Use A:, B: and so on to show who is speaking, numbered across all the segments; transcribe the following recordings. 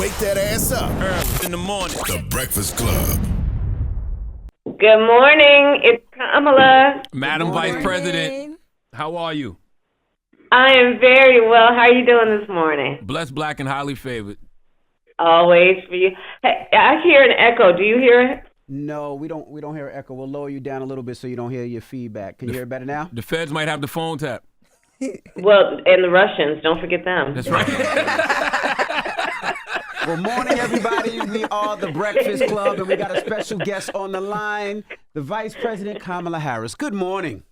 A: Wake that ass up.
B: Early in the morning.
A: The Breakfast Club.
C: Good morning. It's Kamala.
B: Madam Vice President, how are you?
C: I am very well. How are you doing this morning?
B: Blessed, black, and highly favored.
C: Always for you. Hey, I hear an echo. Do you hear it?
D: No, we don't hear echo. We'll lower you down a little bit so you don't hear your feedback. Can you hear it better now?
B: The feds might have the phone tap.
C: Well, and the Russians. Don't forget them.
B: That's right.
D: Well, morning, everybody. We are the Breakfast Club, and we got a special guest on the line, the Vice President Kamala Harris. Good morning.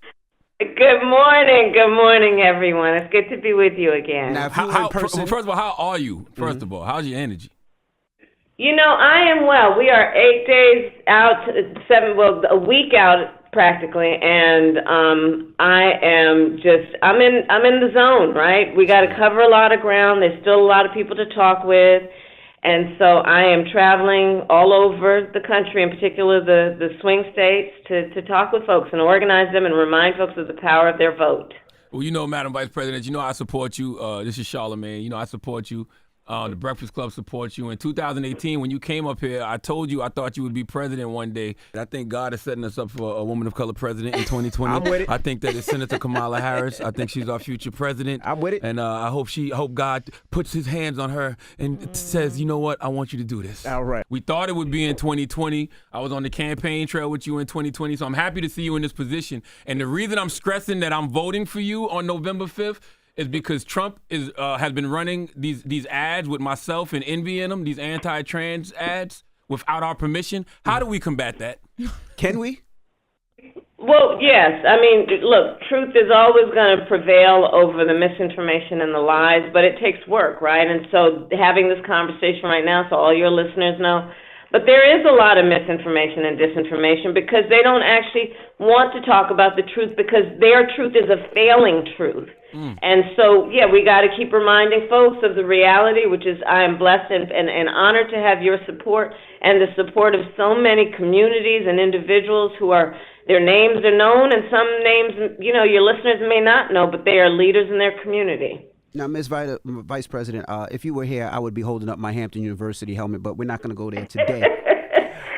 C: Good morning. Good morning, everyone. It's good to be with you again.
D: Now, if you were in person,
B: first of all, how are you? First of all, how's your energy?
C: You know, I am well. We are 8 days out, a week out practically, and I am I'm in the zone, right? We got to cover a lot of ground. There's still a lot of people to talk with. And so I am traveling all over the country, in particular the swing states, to talk with folks and organize them and remind folks of the power of their vote.
B: Well, you know, Madam Vice President, you know I support you. This is Charlamagne. You know I support you. The Breakfast Club supports you. In 2018, when you came up here, I told you I thought you would be president one day. I think God is setting us up for a woman of color president in 2020.
D: I'm with it.
B: I think that it's Senator Kamala Harris. I think she's our future president.
D: I'm with it.
B: And I hope God puts his hands on her and says, you know what, I want you to do this.
D: All right.
B: We thought it would be in 2020. I was on the campaign trail with you in 2020, so I'm happy to see you in this position. And the reason I'm stressing that I'm voting for you on November 5th is because Trump has been running these ads with myself and Envy in them, these anti-trans ads, without our permission. How do we combat that?
D: Can we?
C: Well, yes. I mean, look, truth is always going to prevail over the misinformation and the lies, but it takes work, right? And so having this conversation right now, so all your listeners know, but there is a lot of misinformation and disinformation because they don't actually want to talk about the truth because their truth is a failing truth. And so, yeah, we got to keep reminding folks of the reality, which is I am blessed and honored to have your support and the support of so many communities and individuals who are, their names are known and some names, you know, your listeners may not know, but they are leaders in their community.
D: Now, Ms. Vice President, if you were here, I would be holding up my Hampton University helmet, but we're not going to go there today.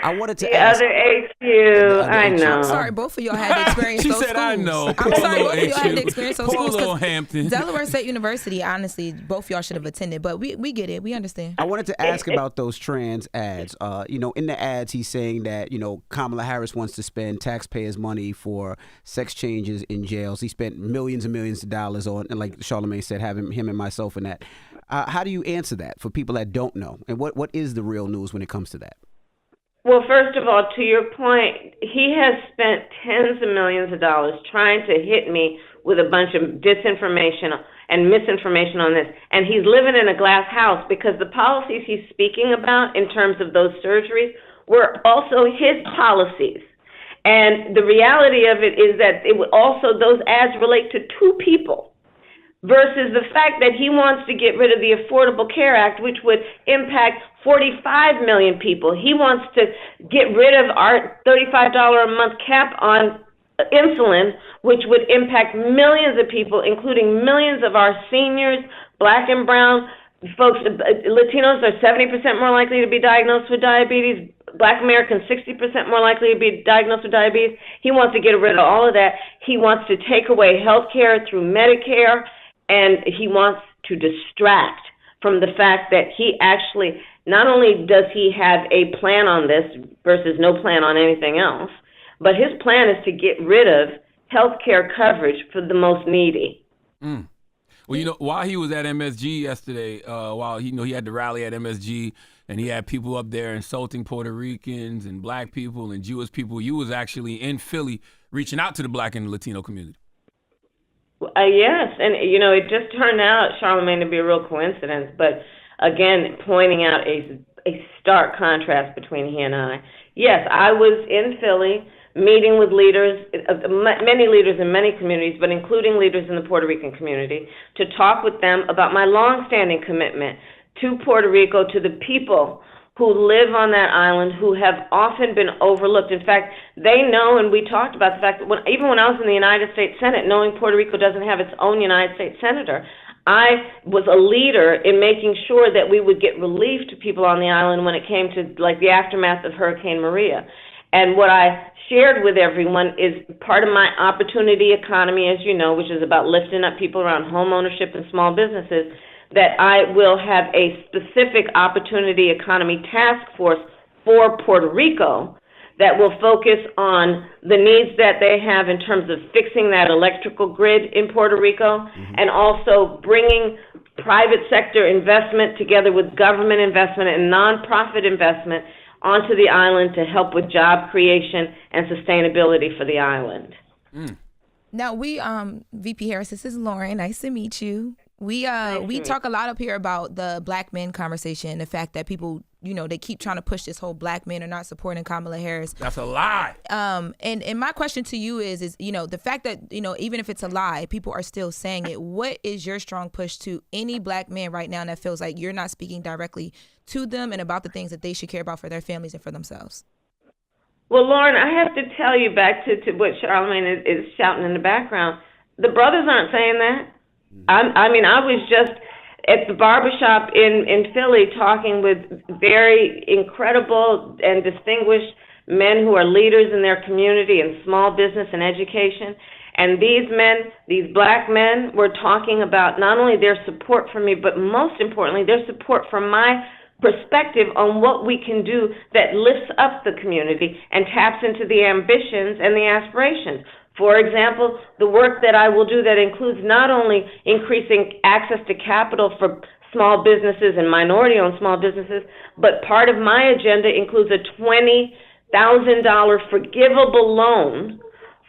D: I wanted to ask.
C: Other HU, I know.
E: I'm sorry, both of y'all had the experience.
B: She
E: those
B: said,
E: schools.
B: I know.
E: I'm sorry, both of y'all had the experience. Those
B: Poor
E: schools.
B: little Hampton.
E: Delaware State University, honestly, both y'all should have attended, but we get it. We understand.
D: I wanted to ask about those trans ads. You know, in the ads, he's saying that, you know, Kamala Harris wants to spend taxpayers' money for sex changes in jails. He spent millions and millions of dollars on, and like Charlamagne said, having him and myself in that. How do you answer that for people that don't know? And what is the real news when it comes to that?
C: Well, first of all, to your point, he has spent tens of millions of dollars trying to hit me with a bunch of disinformation and misinformation on this. And he's living in a glass house because the policies he's speaking about in terms of those surgeries were also his policies. And the reality of it is that those ads relate to two people. Versus the fact that he wants to get rid of the Affordable Care Act, which would impact 45 million people. He wants to get rid of our $35 a month cap on insulin, which would impact millions of people, including millions of our seniors, black and brown folks. Latinos are 70% more likely to be diagnosed with diabetes. Black Americans, 60% more likely to be diagnosed with diabetes. He wants to get rid of all of that. He wants to take away health care through Medicare. And he wants to distract from the fact that he actually, not only does he have a plan on this versus no plan on anything else, but his plan is to get rid of health care coverage for the most needy.
B: Well, you know, while he was at MSG yesterday, while he had the rally at MSG, and he had people up there insulting Puerto Ricans and black people and Jewish people, you was actually in Philly reaching out to the black and Latino community.
C: Yes, and you know, it just turned out, Charlamagne, to be a real coincidence, but again, pointing out a stark contrast between he and I. Yes, I was in Philly meeting with leaders, many leaders in many communities, but including leaders in the Puerto Rican community, to talk with them about my longstanding commitment to Puerto Rico, to the people who live on that island, who have often been overlooked. In fact, they know, and we talked about the fact that even when I was in the United States Senate, knowing Puerto Rico doesn't have its own United States senator, I was a leader in making sure that we would get relief to people on the island when it came to like the aftermath of Hurricane Maria. And what I shared with everyone is part of my opportunity economy, as you know, which is about lifting up people around home ownership and small businesses, that I will have a specific opportunity economy task force for Puerto Rico that will focus on the needs that they have in terms of fixing that electrical grid in Puerto Rico, and also bringing private sector investment together with government investment and nonprofit investment onto the island to help with job creation and sustainability for the island.
E: Now VP Harris, this is Lauren. Nice to meet you. We talk a lot up here about the black men conversation, the fact that people, they keep trying to push this whole black men are not supporting Kamala Harris.
B: That's a lie.
E: And my question to you is the fact that, even if it's a lie, people are still saying it. What is your strong push to any black man right now that feels like you're not speaking directly to them and about the things that they should care about for their families and for themselves?
C: Well, Lauren, I have to tell you back to what Charlamagne is shouting in the background. The brothers aren't saying that. I was just at the barbershop in Philly talking with very incredible and distinguished men who are leaders in their community in small business and education. And these men, these black men, were talking about not only their support for me, but most importantly, their support for my perspective on what we can do that lifts up the community and taps into the ambitions and the aspirations. For example, the work that I will do that includes not only increasing access to capital for small businesses and minority-owned small businesses, but part of my agenda includes a $20,000 forgivable loan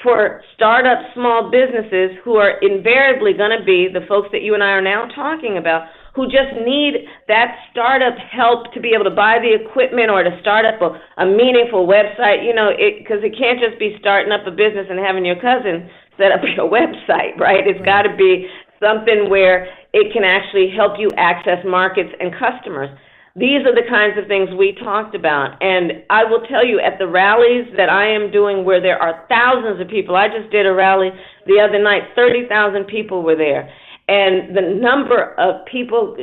C: for startup small businesses who are invariably going to be the folks that you and I are now talking about, who just need that startup help to be able to buy the equipment or to start up a meaningful website, because it can't just be starting up a business and having your cousin set up your website, right? It's got to be something where it can actually help you access markets and customers. These are the kinds of things we talked about. And I will tell you, at the rallies that I am doing where there are thousands of people, I just did a rally the other night, 30,000 people were there. And the number of people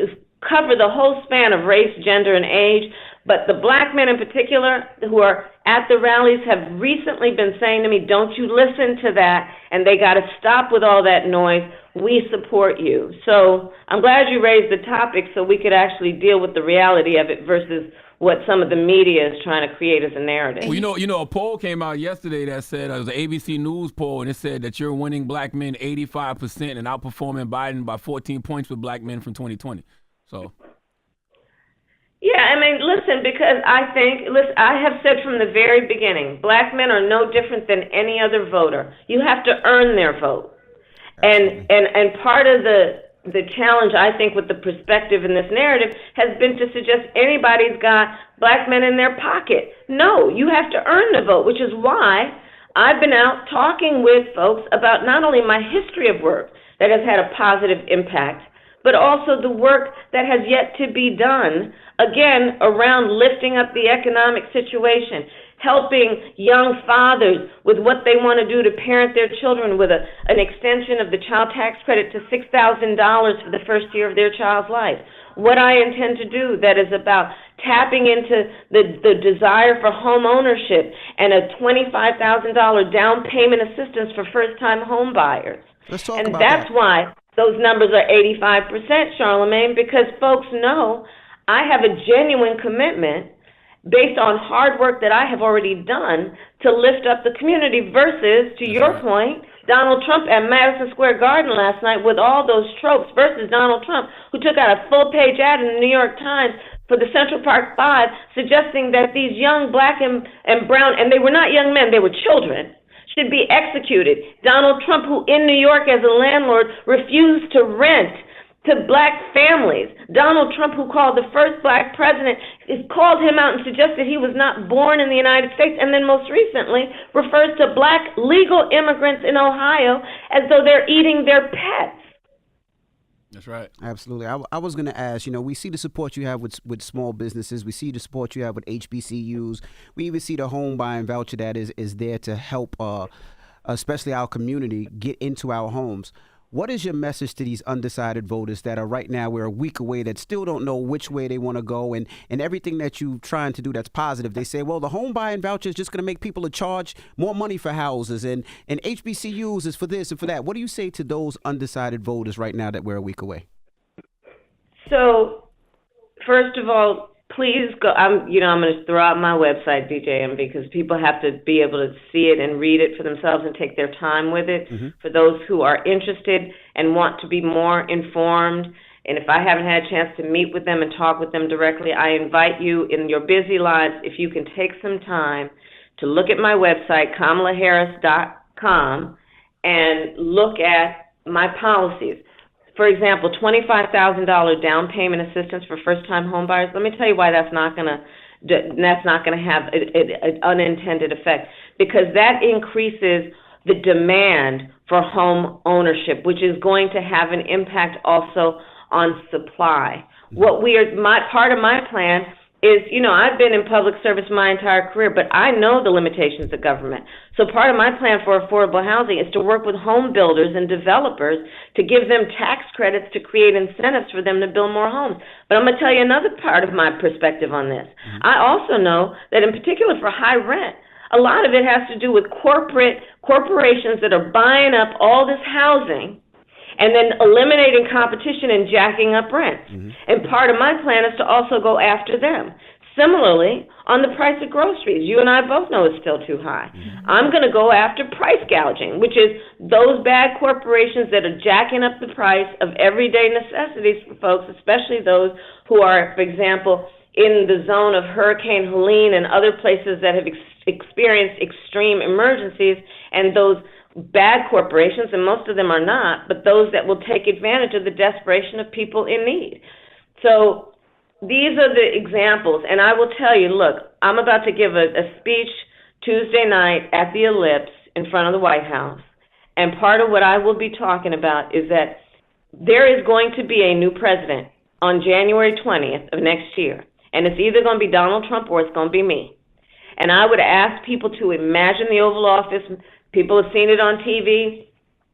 C: cover the whole span of race, gender, and age. But the black men in particular who are at the rallies have recently been saying to me, don't you listen to that, and they got to stop with all that noise. We support you. So I'm glad you raised the topic so we could actually deal with the reality of it versus what some of the media is trying to create as a narrative.
B: Well, a poll came out yesterday that said, it was an ABC News poll, and it said that you're winning black men 85% and outperforming Biden by 14 points with black men from 2020. So.
C: Yeah, listen, because I have said from the very beginning, black men are no different than any other voter. You have to earn their vote. And part of the challenge, I think, with the perspective in this narrative has been to suggest anybody's got black men in their pocket. No, you have to earn the vote, which is why I've been out talking with folks about not only my history of work that has had a positive impact, but also the work that has yet to be done, again, around lifting up the economic situation, helping young fathers with what they want to do to parent their children with an extension of the child tax credit to $6,000 for the first year of their child's life. What I intend to do that is about tapping into the desire for home ownership and a $25,000 down payment assistance for first-time home buyers.
D: Let's talk
C: and
D: about
C: that's
D: that.
C: why those numbers are 85%, Charlamagne, because folks know I have a genuine commitment based on hard work that I have already done to lift up the community versus, to your point, Donald Trump at Madison Square Garden last night with all those tropes versus Donald Trump, who took out a full-page ad in the New York Times for the Central Park Five, suggesting that these young black and brown, and they were not young men, they were children, should be executed. Donald Trump, who in New York as a landlord refused to rent to black families. Donald Trump, who called the first black president, called him out and suggested he was not born in the United States, and then most recently refers to black legal immigrants in Ohio as though they're eating their pets.
B: That's right.
D: Absolutely. I was going to ask, we see the support you have with small businesses. We see the support you have with HBCUs. We even see the home buying voucher that is there to help, especially our community, get into our homes. What is your message to these undecided voters that are right now, we're a week away, that still don't know which way they want to go, and everything that you're trying to do that's positive, they say, well, the home buying voucher is just going to make people charge more money for houses, and HBCUs is for this and for that. What do you say to those undecided voters right now that we're a week away?
C: So, first of all, please go. I'm going to throw out my website, DJM, because people have to be able to see it and read it for themselves and take their time with it. Mm-hmm. For those who are interested and want to be more informed, and if I haven't had a chance to meet with them and talk with them directly, I invite you in your busy lives, if you can take some time to look at my website, KamalaHarris.com, and look at my policies. For example, $25,000 down payment assistance for first-time homebuyers. Let me tell you why that's not going to have an unintended effect, because that increases the demand for home ownership, which is going to have an impact also on supply. Part of my plan is, I've been in public service my entire career, but I know the limitations of government. So part of my plan for affordable housing is to work with home builders and developers to give them tax credits to create incentives for them to build more homes. But I'm going to tell you another part of my perspective on this. Mm-hmm. I also know that in particular for high rent, a lot of it has to do with corporations that are buying up all this housing and then eliminating competition and jacking up rents. Mm-hmm. And part of my plan is to also go after them. Similarly, on the price of groceries, you and I both know it's still too high. Mm-hmm. I'm going to go after price gouging, which is those bad corporations that are jacking up the price of everyday necessities for folks, especially those who are, for example, in the zone of Hurricane Helene and other places that have experienced extreme emergencies, and those bad corporations, and most of them are not, but those that will take advantage of the desperation of people in need. So these are the examples, and I will tell you, look, I'm about to give a speech Tuesday night at the Ellipse in front of the White House, and part of what I will be talking about is that there is going to be a new president on January 20th of next year, and it's either going to be Donald Trump or it's going to be me. And I would ask people to imagine the Oval Office. People have seen it on TV.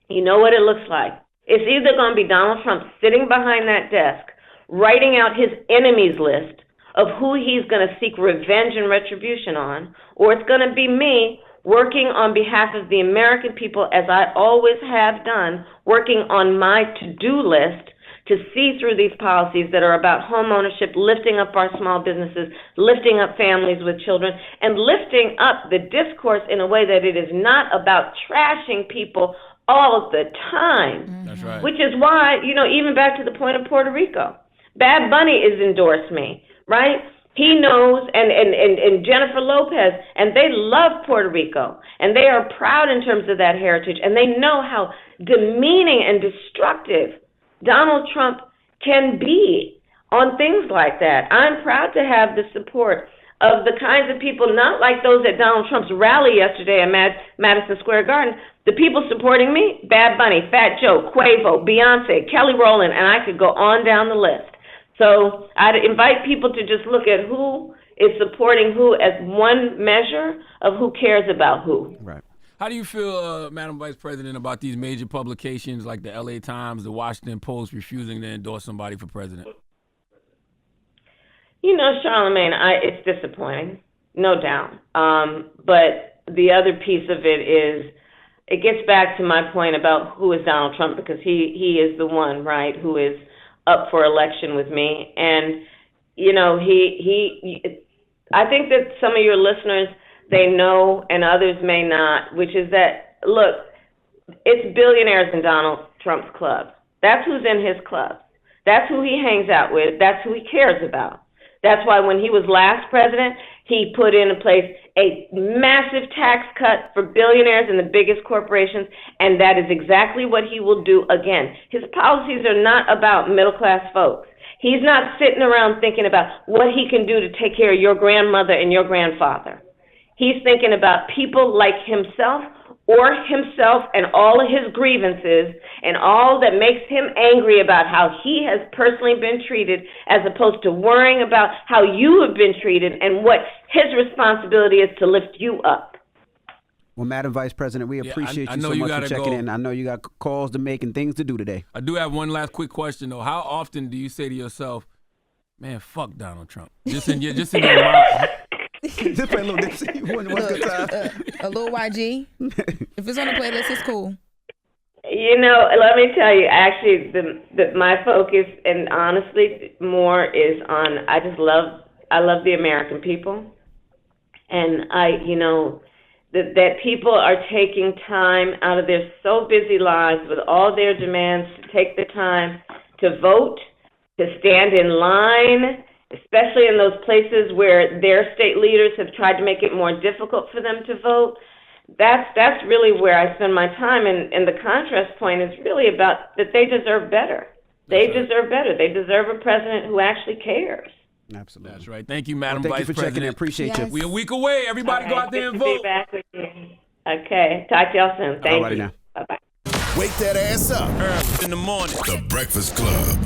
C: You know what it looks like. It's either going to be Donald Trump sitting behind that desk, writing out his enemies list of who he's going to seek revenge and retribution on, or it's going to be me working on behalf of the American people, as I always have done, working on my to-do list to see through these policies that are about home ownership, lifting up our small businesses, lifting up families with children, and lifting up the discourse in a way that it is not about trashing people all the time.
B: That's right.
C: Which is why, even back to the point of Puerto Rico, Bad Bunny has endorsed me, right? He knows, and Jennifer Lopez, and they love Puerto Rico, and they are proud in terms of that heritage, and they know how demeaning and destructive Donald Trump can be on things like that. I'm proud to have the support of the kinds of people, not like those at Donald Trump's rally yesterday at Madison Square Garden. The people supporting me, Bad Bunny, Fat Joe, Quavo, Beyonce, Kelly Rowland, and I could go on down the list. So I'd invite people to just look at who is supporting who as one measure of who cares about who.
B: Right. How do you feel, Madam Vice President, about these major publications like the LA Times, the Washington Post refusing to endorse somebody for president?
C: Charlamagne, it's disappointing, no doubt. But the other piece of it is, it gets back to my point about who is Donald Trump, because he is the one, right, who is up for election with me. And, I think that some of your listeners, they know, and others may not, which is that, look, it's billionaires in Donald Trump's club. That's who's in his club. That's who he hangs out with. That's who he cares about. That's why when he was last president, he put in place a massive tax cut for billionaires and the biggest corporations, and that is exactly what he will do again. His policies are not about middle-class folks. He's not sitting around thinking about what he can do to take care of your grandmother and your grandfather. He's thinking about people like himself and all of his grievances and all that makes him angry about how he has personally been treated, as opposed to worrying about how you have been treated and what his responsibility is to lift you up.
D: Well, Madam Vice President, we appreciate
B: I
D: you
B: know
D: so
B: you
D: much for
B: gotta
D: checking
B: go.
D: in. I know you got calls to make and things to do today.
B: I do have one last quick question though. How often do you say to yourself, "Man, fuck Donald Trump"? Just in your mind.
D: Just play a little Dipsy. One good time.
E: A little YG. If it's on the playlist, it's cool.
C: You know, let me tell you, actually, my focus, and honestly, more is on, I love the American people. And that people are taking time out of their so busy lives with all their demands to take the time to vote, to stand in line, especially in those places where their state leaders have tried to make it more difficult for them to vote. That's really where I spend my time, and the contrast point is really about that they deserve better. They deserve better. They deserve a president who actually cares.
D: Absolutely.
B: That's right. Thank you, Madam
D: Thank
B: Vice
D: you for
B: President.
D: checking in. Appreciate
E: Yes.
D: you.
B: We're a week away. Everybody go out there and
C: Good to
B: vote.
C: be back with you. Okay. Talk to y'all soon. Thank
D: Alrighty
C: you.
D: now.
C: Bye-bye.
A: Wake that ass up.
B: Early in the morning.
A: The Breakfast Club.